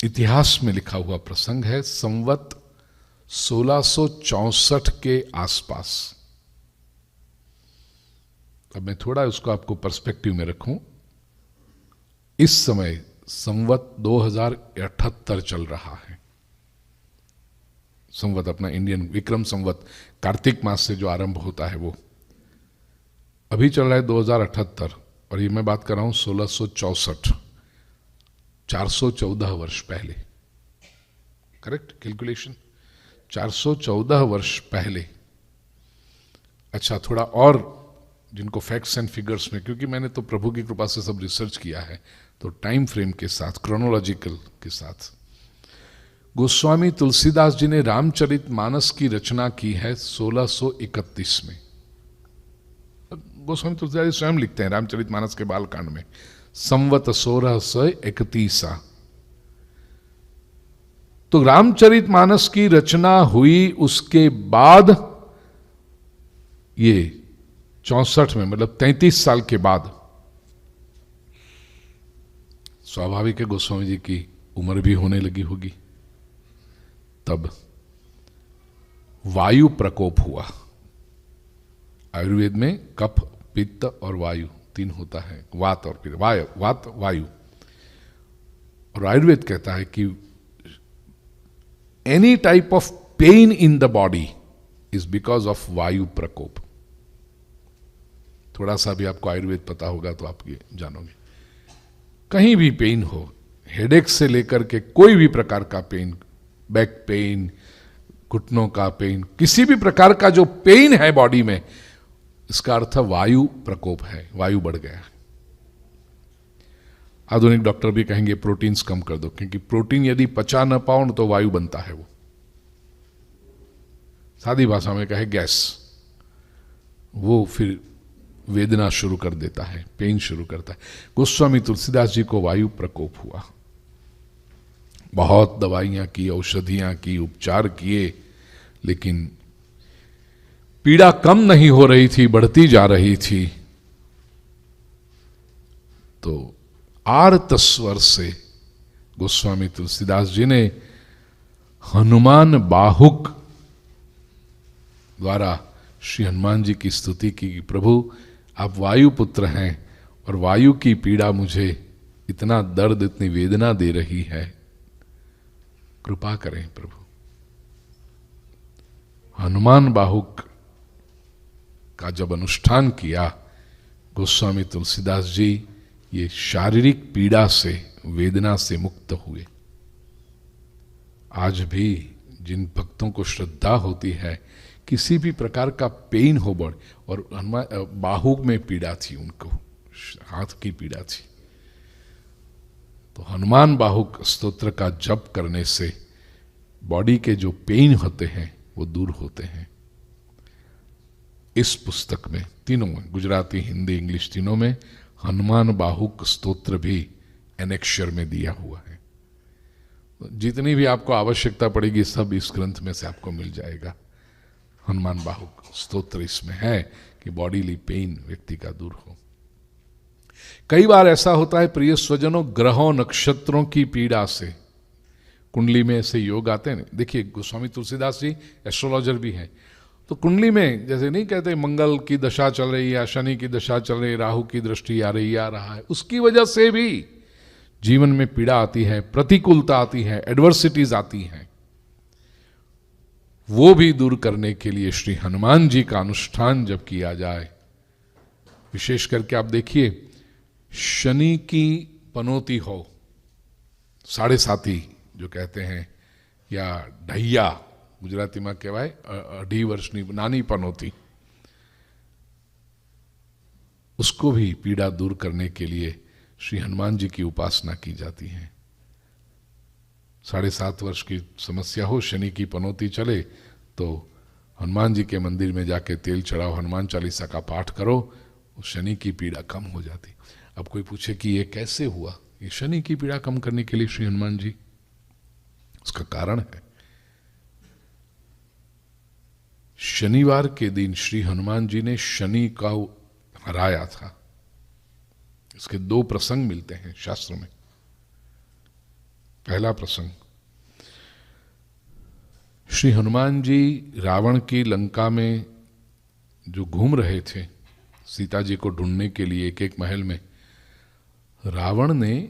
इतिहास में लिखा हुआ प्रसंग है। संवत 1664 के आसपास, अब मैं थोड़ा उसको आपको पर्सपेक्टिव में रखूं, इस समय संवत 2078 चल रहा है। संवत अपना इंडियन विक्रम संवत कार्तिक मास से जो आरंभ होता है वो अभी चल रहा है 2078, और ये मैं बात कर रहा हूं 1664, 414 वर्ष पहले। करेक्ट कैलकुलेशन, 414 वर्ष पहले। अच्छा, थोड़ा और जिनको फैक्ट्स एंड फिगर्स में, क्योंकि मैंने तो प्रभु की कृपा से सब रिसर्च किया है, तो टाइम फ्रेम के साथ, क्रोनोलॉजिकल के साथ, गोस्वामी तुलसीदास जी ने रामचरितमानस की रचना की है 1631 में। गोस्वामी तुलसीदास जी स्वयं लिखते हैं रामचरितमानस के बालकांड में, संवत 1631। तो रामचरितमानस की रचना हुई उसके बाद, ये 64 में, मतलब 33 साल के बाद, स्वाभाविक है गोस्वामी जी की उम्र भी होने लगी होगी। तब वायु प्रकोप हुआ। आयुर्वेद में कफ, पित्त और वायु तीन होता है, वात और पित्त, वात वायु। और आयुर्वेद कहता है कि any type of pain in the body is because of वायु प्रकोप। थोड़ा सा भी आपको आयुर्वेद पता होगा तो आप ये जानोगे। कहीं भी पेन हो, हेडेक से लेकर के कोई भी प्रकार का पेन, बैक पेन, घुटनों का पेन, किसी भी प्रकार का जो पेन है बॉडी में, इसका अर्थ वायु प्रकोप है, वायु बढ़ गया है। आधुनिक डॉक्टर भी कहेंगे प्रोटीन्स कम कर दो, क्योंकि प्रोटीन यदि पचा न पाओ तो वायु बनता है वो। सादी भाषा में कहे गैस, वो फिर वेदना शुरू कर देता है, पेन शुरू करता है। गोस्वामी तुलसीदास जी को वायु प्रकोप हुआ। बहुत दवाइयां की, औषधियां की, उपचार किए, लेकिन पीड़ा कम नहीं हो रही थी, बढ़ती जा रही थी। तो आर्त स्वर से गोस्वामी तुलसीदास जी ने हनुमान बाहुक द्वारा श्री हनुमान जी की स्तुति की कि प्रभु आप वायु पुत्र हैं, और वायु की पीड़ा मुझे इतना दर्द, इतनी वेदना दे रही है, कृपा करें प्रभु। हनुमान बाहुक का जब अनुष्ठान किया गोस्वामी तुलसीदास जी, ये शारीरिक पीड़ा से, वेदना से मुक्त हुए। आज भी जिन भक्तों को श्रद्धा होती है, किसी भी प्रकार का पेन हो बड़, और बाहु में पीड़ा थी, उनको हाथ की पीड़ा थी, तो हनुमान बाहुक स्तोत्र का जप करने से बॉडी के जो पेन होते हैं वो दूर होते हैं। इस पुस्तक में तीनों में, गुजराती, हिंदी, इंग्लिश तीनों में, हनुमान बाहुक स्तोत्र भी एनेक्शर में दिया हुआ है। जितनी भी आपको आवश्यकता पड़ेगी सब इस ग्रंथ में से आपको मिल जाएगा। हनुमान बाहुक स्तोत्र इसमें है कि बॉडीली पेन व्यक्ति का दूर हो। कई बार ऐसा होता है प्रिय स्वजनों, ग्रहों नक्षत्रों की पीड़ा से, कुंडली में ऐसे योग आते हैं। देखिए गोस्वामी तुलसीदास जी एस्ट्रोलॉजर भी हैं, तो कुंडली में जैसे नहीं कहते मंगल की दशा चल रही है, शनि की दशा चल रही है, राहु की दृष्टि आ रही, आ रहा है, उसकी वजह से भी जीवन में पीड़ा आती है, प्रतिकूलता आती है, एडवर्सिटीज आती हैं। वो भी दूर करने के लिए श्री हनुमान जी का अनुष्ठान जब किया जाए, विशेष करके आप देखिए, शनि की पनौती हो, साढ़े साती जो कहते हैं, या ढैया गुजराती में कहवाय, 2.5 वर्षनी नानी पनौती, उसको भी पीड़ा दूर करने के लिए श्री हनुमान जी की उपासना की जाती है। 7.5 वर्ष की समस्या हो, शनि की पनौती चले, तो हनुमान जी के मंदिर में जाके तेल चढ़ाओ, हनुमान चालीसा का पाठ करो, शनि की पीड़ा कम हो जाती। अब कोई पूछे कि ये कैसे हुआ? ये शनि की पीड़ा कम करने के लिए श्री हनुमान जी, उसका कारण है, शनिवार के दिन श्री हनुमान जी ने शनि का हराया था। इसके 2 प्रसंग मिलते हैं शास्त्र में। पहला प्रसंग, श्री हनुमान जी रावण की लंका में जो घूम रहे थे सीता जी को ढूंढने के लिए एक एक महल में, रावण ने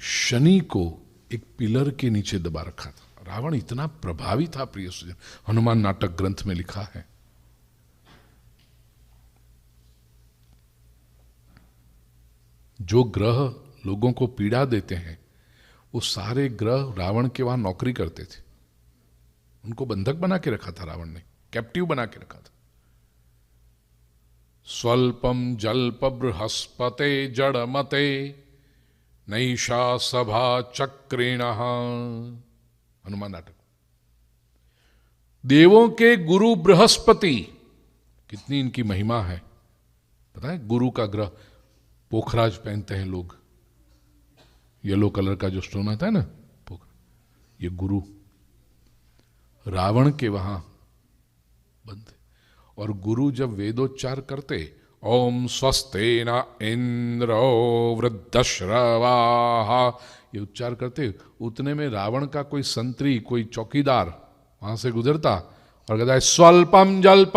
शनि को एक पिलर के नीचे दबा रखा था। रावण इतना प्रभावी था प्रिय सुजन, हनुमान नाटक ग्रंथ में लिखा है। जो ग्रह लोगों को पीड़ा देते हैं वो सारे ग्रह रावण के वहां नौकरी करते थे। उनको बंधक बना के रखा था रावण ने, कैप्टिव बना के रखा था। स्वल्पम जल्प बृहस्पते जड़मते नैषा सभा चक्रेण, हनुमान नाटक। देवों के गुरु बृहस्पति, कितनी इनकी महिमा है पता है। गुरु का ग्रह, पोखराज पहनते हैं लोग, येलो कलर का जो स्टोन आता है ना पोखराज, ये गुरु रावण के वहां बंद। और गुरु जब वेदोच्चार करते, ओम स्वस्ते न इंद्रो वृद्धश्रवाः, ये उच्चार करते, उतने में रावण का कोई संतरी, कोई चौकीदार वहां से गुजरता और कहता है स्वल्पम जल्प,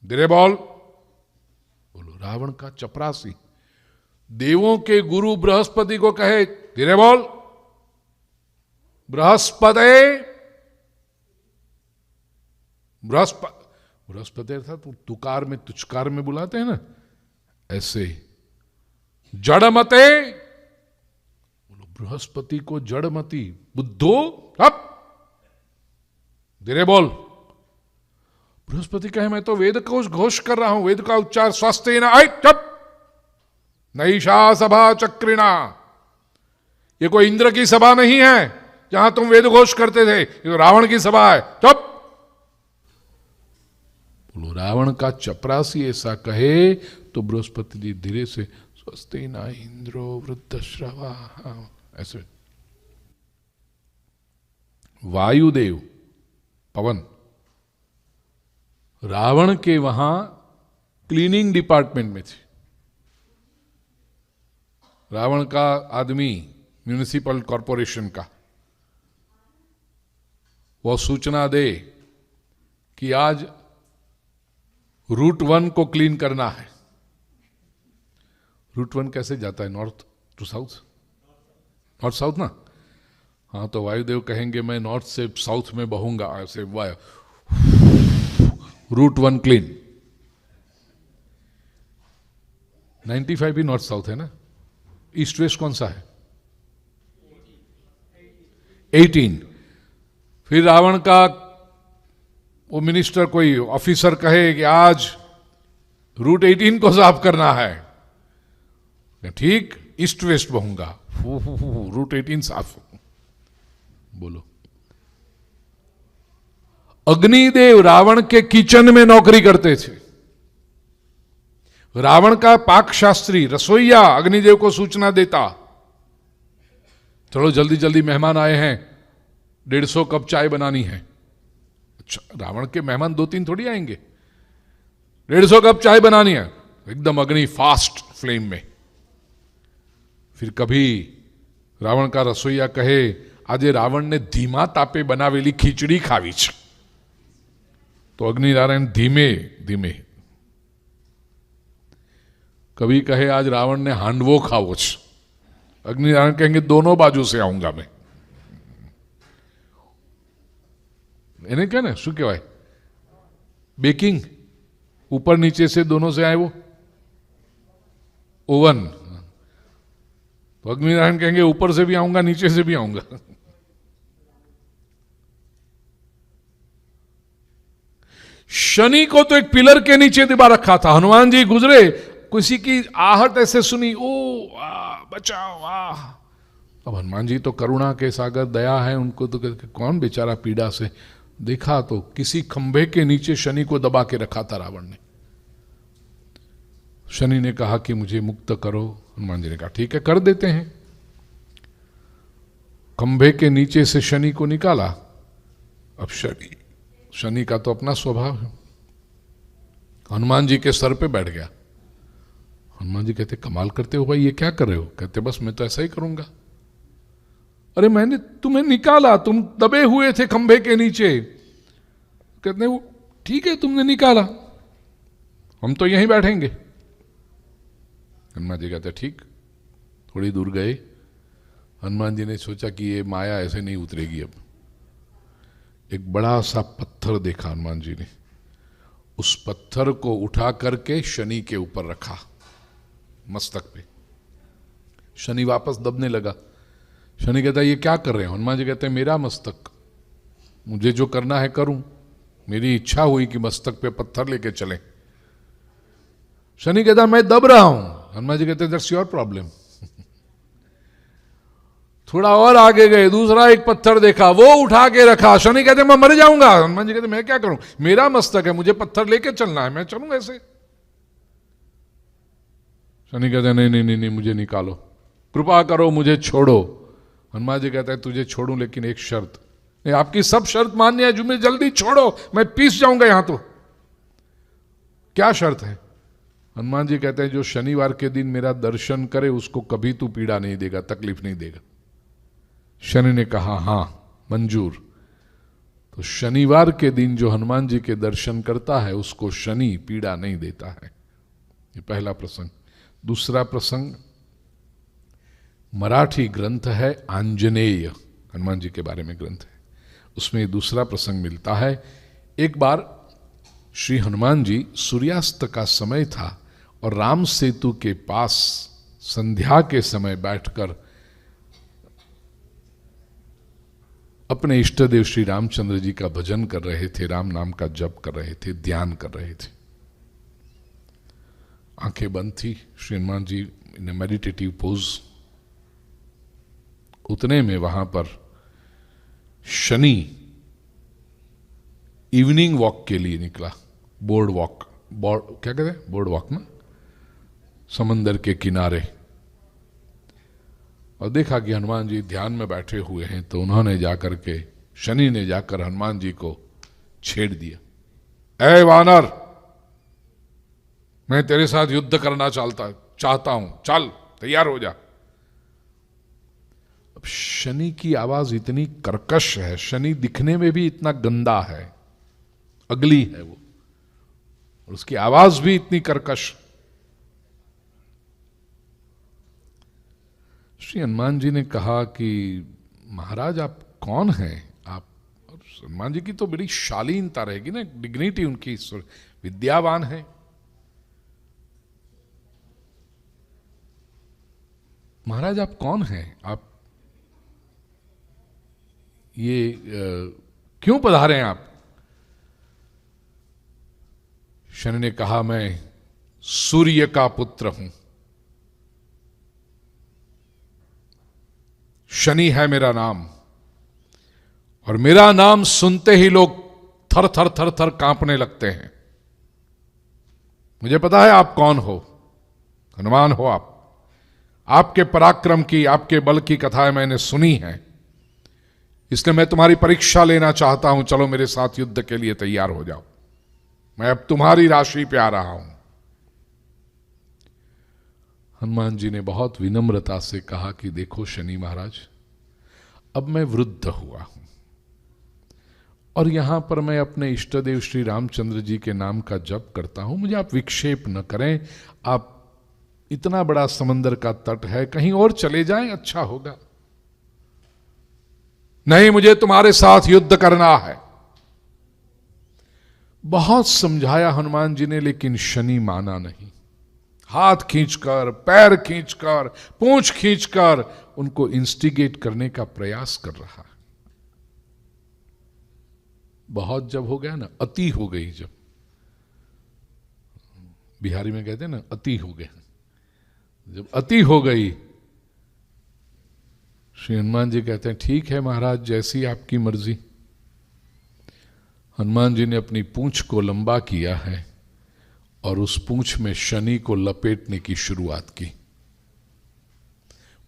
धीरे बोल। बोलो, रावण का चपरासी देवों के गुरु बृहस्पति को कहे धीरे बोल, बृहस्पति बृहस्पति था तो तुकार में तुचकार में बुलाते हैं ना, ऐसे जड़मते, बोलो बृहस्पति को जड़मती, बुद्धो अब धीरे बोल। बृहस्पति कहे मैं तो वेद को घोष कर रहा हूं, वेद का उच्चार स्वास्थ्य ना आई चप नैषा सभा चक्रिणा, ये कोई इंद्र की सभा नहीं है जहां तुम वेद घोष करते थे, ये तो रावण की सभा है, चुप। बोलो, रावण का चपरासी ऐसा कहे तो बृहस्पति जी धीरे से स्वस्ति न इंद्रो वृद्धश्रवा, ऐसे। वायुदेव पवन रावण के वहां क्लीनिंग डिपार्टमेंट में थे। रावण का आदमी म्यूनिसिपल कॉरपोरेशन का, वो सूचना दे कि आज रूट 1 को क्लीन करना है। रूट 1 कैसे जाता है, north to south, north south ना, हाँ। तो वायुदेव कहेंगे मैं नॉर्थ से साउथ में बहूंगा, ऐसे वायु रूट 1 क्लीन। 95 भी नॉर्थ साउथ है ना, ईस्ट वेस्ट कौन सा है, 18। फिर रावण का वो मिनिस्टर कोई ऑफिसर कहे कि आज रूट 18 को साफ करना है, ठीक, ईस्ट वेस्ट बहूंगा, रूट 18 साफ। बोलो, अग्निदेव रावण के किचन में नौकरी करते थे। रावण का पाक शास्त्री रसोईया अग्निदेव को सूचना देता, चलो जल्दी जल्दी मेहमान आए हैं, 150 कप चाय बनानी है। अच्छा, रावण के मेहमान 2-3 थोड़ी आएंगे, 150 कप चाय बनानी है, एकदम अग्नि फास्ट फ्लेम में। फिर कभी रावण का रसोईया कहे आज रावण ने धीमा तापे बनावेली खीचड़ी खावी छ, तो अग्निनारायण धीमे धीमे। कभी कहे आज रावण ने हांडवो खावो छ, अग्निनारायण कहेंगे दोनों बाजू से आऊंगा मैं। એને क्या ना शू कहवाय बेकिंग, ऊपर नीचे से दोनों से आए वो ओवन, तो अग्निनारायण कहेंगे ऊपर से भी आऊंगा नीचे से भी आऊंगा। शनि को तो एक पिलर के नीचे दबा रखा था। हनुमान जी गुजरे, किसी की आहट ऐसे सुनी, ओ बचाओ आ। अब हनुमान जी तो करुणा के सागर, दया है उनको, तो कौन बेचारा पीड़ा से, देखा तो किसी खंभे के नीचे शनि को दबा के रखा था रावण ने। शनि ने कहा कि मुझे मुक्त करो, हनुमान जी ने कहा ठीक है कर देते हैं। खंभे के नीचे से शनि को निकाला। अब शनि का तो अपना स्वभाव है, हनुमान जी के सर पे बैठ गया। हनुमान जी कहते कमाल करते हो भाई, ये क्या कर रहे हो? कहते बस मैं तो ऐसा ही करूंगा। अरे मैंने तुम्हें निकाला, तुम दबे हुए थे खंभे के नीचे। कहते वो ठीक है, तुमने निकाला, हम तो यहीं बैठेंगे। हनुमान जी कहते ठीक। थोड़ी दूर गए, हनुमान जी ने सोचा कि ये माया ऐसे नहीं उतरेगी। अब एक बड़ा सा पत्थर देखा हनुमान जी ने, उस पत्थर को उठा करके शनि के ऊपर रखा, मस्तक पे। शनि वापस दबने लगा। शनि कहता है ये क्या कर रहे हैं? हनुमान जी कहते हैं मेरा मस्तक, मुझे जो करना है करूं, मेरी इच्छा हुई कि मस्तक पे पत्थर लेके चले। शनि कहता मैं दब रहा हूं। हनुमान जी कहते दैट्स योर प्रॉब्लम। थोड़ा और आगे गए, दूसरा एक पत्थर देखा, वो उठा के रखा। शनि कहते मैं मर जाऊंगा। हनुमान जी कहते मैं क्या करूं, मेरा मस्तक है, मुझे पत्थर लेके चलना है, मैं चलूं ऐसे। शनि कहते नहीं नहीं नहीं नहीं, मुझे निकालो, कृपा करो, मुझे छोड़ो। हनुमान जी कहते हैं तुझे छोड़ूं लेकिन एक शर्त। नहीं, आपकी सब शर्त मान्य है, जो मुझे जल्दी छोड़ो, मैं पीस जाऊंगा यहां। तो क्या शर्त है? हनुमान जी कहते हैं जो शनिवार के दिन मेरा दर्शन करे उसको कभी तू पीड़ा नहीं देगा, तकलीफ नहीं देगा। शनि ने कहा हां मंजूर। तो शनिवार के दिन जो हनुमान जी के दर्शन करता है उसको शनि पीड़ा नहीं देता है। ये पहला प्रसंग। दूसरा प्रसंग मराठी ग्रंथ है आंजनेय, हनुमान जी के बारे में ग्रंथ है, उसमें दूसरा प्रसंग मिलता है। एक बार श्री हनुमान जी, सूर्यास्त का समय था और राम सेतु के पास संध्या के समय बैठकर अपने इष्टदेव श्री रामचंद्र जी का भजन कर रहे थे, राम नाम का जप कर रहे थे, ध्यान कर रहे थे। आंखें बंद थी, श्री हनुमान जी इन मेडिटेटिव पोज। उतने में वहां पर शनि इवनिंग वॉक के लिए निकला। बोर्ड वॉक, क्या कहते हैं बोर्ड वॉक ना, समंदर के किनारे। और देखा कि हनुमान जी ध्यान में बैठे हुए हैं, तो उन्होंने जाकर के, शनि ने जाकर हनुमान जी को छेड़ दिया। ऐ वानर, मैं तेरे साथ युद्ध करना चाहता हूं, चल तैयार हो जा। अब शनि की आवाज इतनी कर्कश है, शनि दिखने में भी इतना गंदा है, अगली है वो, और उसकी आवाज भी इतनी कर्कश। श्री हनुमान जी ने कहा कि महाराज आप कौन हैं? आप, हनुमान जी की तो बड़ी शालीनता रहेगी ना, डिग्निटी उनकी, विद्यावान है। महाराज आप कौन हैं? आप ये क्यों पधारे हैं आप? शनि ने कहा मैं सूर्य का पुत्र हूं, शनि है मेरा नाम, और मेरा नाम सुनते ही लोग थर थर थर थर कांपने लगते हैं। मुझे पता है आप कौन हो, हनुमान हो आप। आपके पराक्रम की, आपके बल की कथाएं मैंने सुनी हैं, इसलिए मैं तुम्हारी परीक्षा लेना चाहता हूं। चलो मेरे साथ युद्ध के लिए तैयार हो जाओ, मैं अब तुम्हारी राशि पे आ रहा हूं। हनुमान जी ने बहुत विनम्रता से कहा कि देखो शनि महाराज, अब मैं वृद्ध हुआ हूं और यहां पर मैं अपने इष्टदेव श्री रामचंद्र जी के नाम का जप करता हूं, मुझे आप विक्षेप न करें। आप, इतना बड़ा समंदर का तट है, कहीं और चले जाएं, अच्छा होगा। नहीं, मुझे तुम्हारे साथ युद्ध करना है। बहुत समझाया हनुमान जी ने, लेकिन शनि माना नहीं। हाथ खींचकर, पैर खींचकर, पूंछ खींचकर उनको इंस्टिगेट करने का प्रयास कर रहा है। बहुत जब हो गया ना, अति हो गई, जब बिहारी में कहते हैं ना अति हो गए, जब अति हो गई, श्री हनुमान जी कहते हैं ठीक है महाराज, जैसी आपकी मर्जी। हनुमान जी ने अपनी पूंछ को लंबा किया है और उस पूंछ में शनि को लपेटने की शुरुआत की।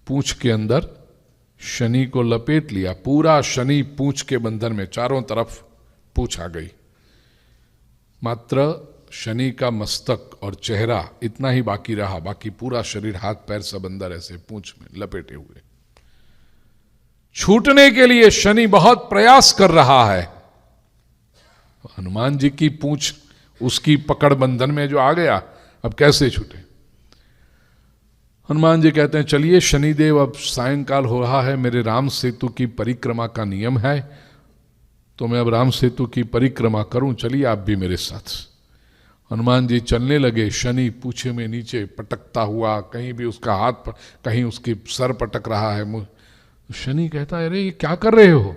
पूंछ के अंदर शनि को लपेट लिया, पूरा शनि पूंछ के बंधन में, चारों तरफ पूंछ आ गई। मात्र शनि का मस्तक और चेहरा इतना ही बाकी रहा, बाकी पूरा शरीर, हाथ पैर सब अंदर ऐसे पूंछ में लपेटे हुए। छूटने के लिए शनि बहुत प्रयास कर रहा है। हनुमान जी की पूंछ उसकी पकड़ बंधन में जो आ गया, अब कैसे छूटे। हनुमान जी कहते हैं चलिए शनिदेव, अब सायंकाल हो रहा है, मेरे राम सेतु की परिक्रमा का नियम है, तो मैं अब राम सेतु की परिक्रमा करूं, चलिए आप भी मेरे साथ। हनुमान जी चलने लगे, शनि पूछे में नीचे पटकता हुआ, कहीं भी उसका हाथ, कहीं उसकी सर पटक रहा है। शनि कहता है अरे ये क्या कर रहे हो।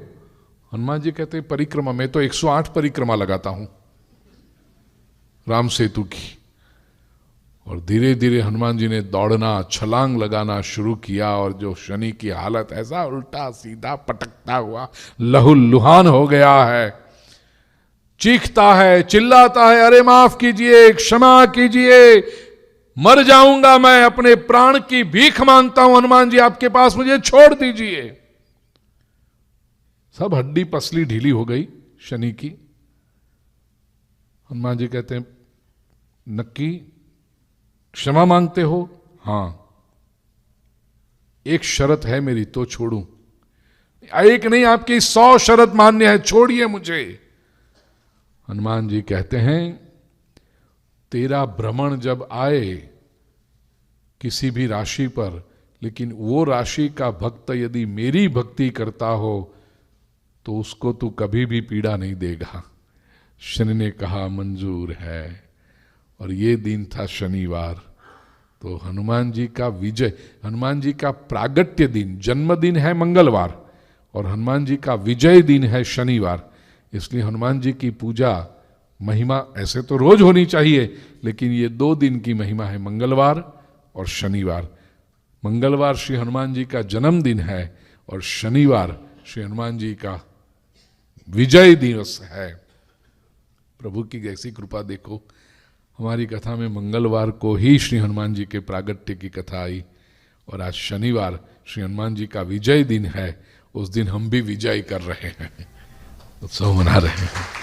हनुमान जी कहते हैं परिक्रमा, मैं तो 108 परिक्रमा लगाता हूं राम सेतु की। और धीरे धीरे हनुमान जी ने दौड़ना, छलांग लगाना शुरू किया, और जो शनि की हालत ऐसा उल्टा सीधा पटकता हुआ लहूलुहान हो गया है, चीखता है, चिल्लाता है, अरे माफ कीजिए, क्षमा कीजिए, मर जाऊंगा मैं, अपने प्राण की भीख मांगता हूं हनुमान जी आपके पास, मुझे छोड़ दीजिए। सब हड्डी पसली ढीली हो गई शनि की। हनुमान जी कहते हैं नक्की क्षमा मांगते हो? हां, एक शर्त है मेरी, तो छोड़ूं? एक नहीं, आपकी 100 शर्त मान्य है, छोड़िए मुझे। हनुमान जी कहते हैं तेरा भ्रमण जब आए किसी भी राशि पर, लेकिन वो राशि का भक्त यदि मेरी भक्ति करता हो तो उसको तू कभी भी पीड़ा नहीं देगा। शनि ने कहा मंजूर है। और ये दिन था शनिवार। तो हनुमान जी का विजय, हनुमान जी का प्रागट्य दिन, जन्मदिन है मंगलवार, और हनुमान जी का विजय दिन है शनिवार। इसलिए हनुमान जी की पूजा महिमा ऐसे तो रोज होनी चाहिए, लेकिन ये 2 दिन की महिमा है, मंगलवार और शनिवार। मंगलवार श्री हनुमान जी का जन्मदिन है और शनिवार श्री हनुमान जी का विजय दिवस है। प्रभु की ऐसी कृपा देखो, हमारी कथा में मंगलवार को ही श्री हनुमान जी के प्रागट्य की कथा आई, और आज शनिवार श्री हनुमान जी का विजय दिन है। उस दिन हम भी विजय कर रहे हैं, उत्सव मना रहे हैं।